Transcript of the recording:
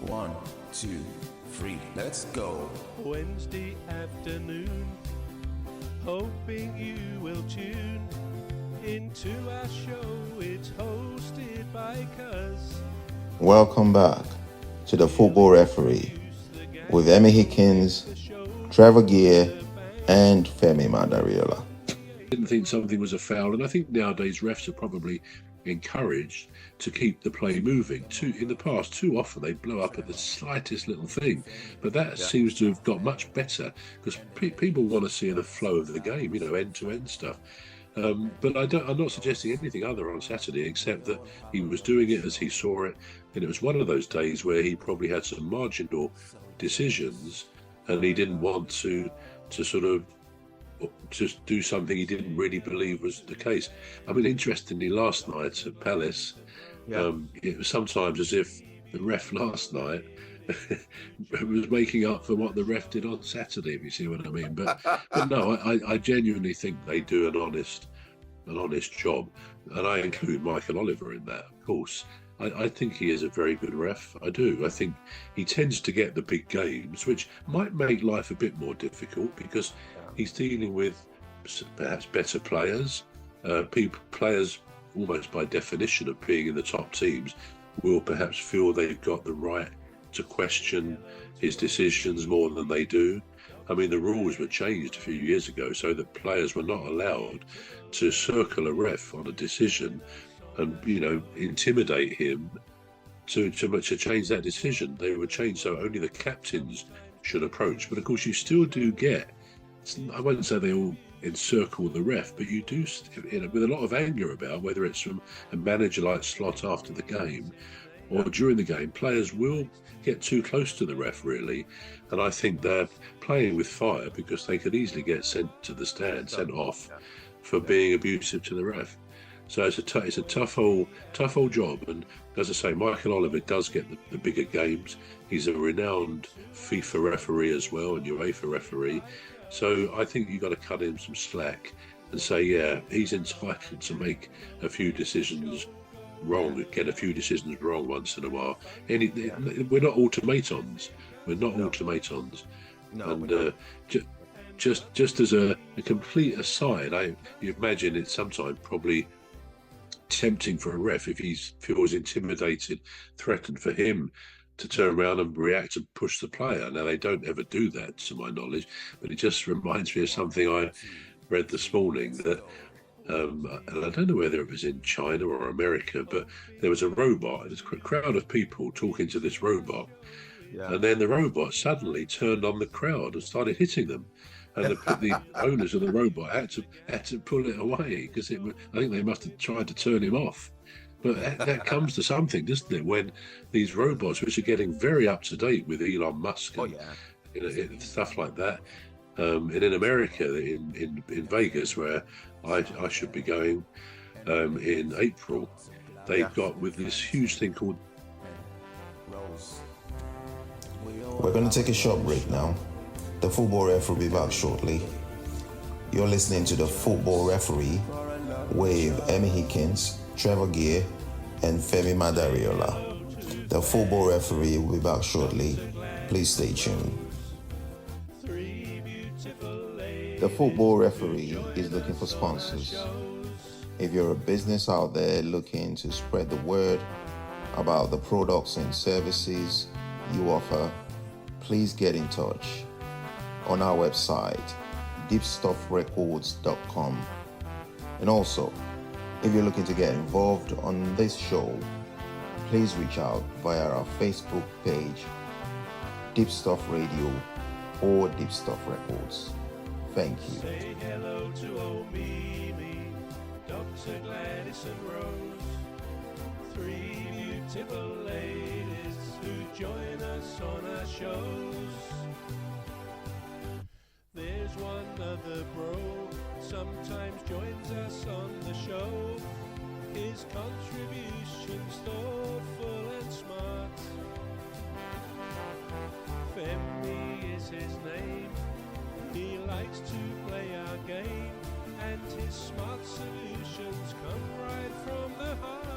1, 2, 3, let's go. Wednesday afternoon, hoping you will tune into our show. It's hosted by Cuz. Welcome back to the Football Referee with Emmy Hikins, Trevor and Femi Madariola. I didn't think something was a foul, and I think nowadays refs are probably encouraged to keep the play moving. In the past, too often they blow up at the slightest little thing, but that seems to have got much better because people want to see the flow of the game, end-to-end stuff. But I'm not suggesting anything other on Saturday except that he was doing it as he saw it, and it was one of those days where he probably had some marginal decisions, and he didn't want to sort of just do something he didn't really believe was the case. I mean, interestingly, last night at Palace, it was sometimes as if the ref last night was making up for what the ref did on Saturday, if you see what I mean. But no, I genuinely think they do an honest job, and I include Michael Oliver in that, of course. I think he is a very good ref. I do. I think he tends to get the big games, which might make life a bit more difficult because he's dealing with perhaps better players. Players, almost by definition of being in the top teams, will perhaps feel they've got the right to question his decisions more than they do. I mean, the rules were changed a few years ago so that players were not allowed to circle a ref on a decision and, intimidate him to change that decision. They were changed so only the captains should approach. But of course, you still do get, I wouldn't say they all encircle the ref, but you do, with a lot of anger about, whether it's from a manager like Slot after the game or during the game, players will get too close to the ref, really. And I think they're playing with fire because they could easily get sent to the stand, sent off for being abusive to the ref. So it's a tough old job. And as I say, Michael Oliver does get the bigger games. He's a renowned FIFA referee as well, and UEFA referee. So I think you've got to cut him some slack and say, he's entitled to make a few decisions wrong, get a few decisions wrong once in a while. We're not automatons. No, and just as a complete aside, you imagine it's sometimes probably tempting for a ref if he feels intimidated, threatened, for him to turn around and react and push the player. Now, they don't ever do that, to my knowledge, but it just reminds me of something I read this morning that, and I don't know whether it was in China or America, but there was a robot, there's a crowd of people talking to this robot, and then the robot suddenly turned on the crowd and started hitting them. And the owners of the robot had to pull it away because I think they must have tried to turn him off. But that comes to something, doesn't it? When these robots, which are getting very up to date with Elon Musk and stuff like that, and in America, in Vegas, where I should be going in April, they've got with this huge thing called. We're going to take a short break now. The Football Ref will be back shortly. You're listening to the Football Referee with Emmy Hikins, Trevor and Femi Madariola. The Football Referee will be back shortly. Please stay tuned. The Football Referee is looking for sponsors. If you're a business out there looking to spread the word about the products and services you offer, please get in touch on our website, deepstuffrecords.com. And also, if you're looking to get involved on this show, please reach out via our Facebook page, Deep Stuff Radio or Deep Stuff Records. Thank you. Say hello to old Mimi, Dr. Gladys and Rose, three beautiful ladies who join us on our shows. There's one other bro, sometimes joins us on the show. His contribution's thoughtful and smart. Femi is his name. He likes to play our game, and his smart solutions come right from the heart.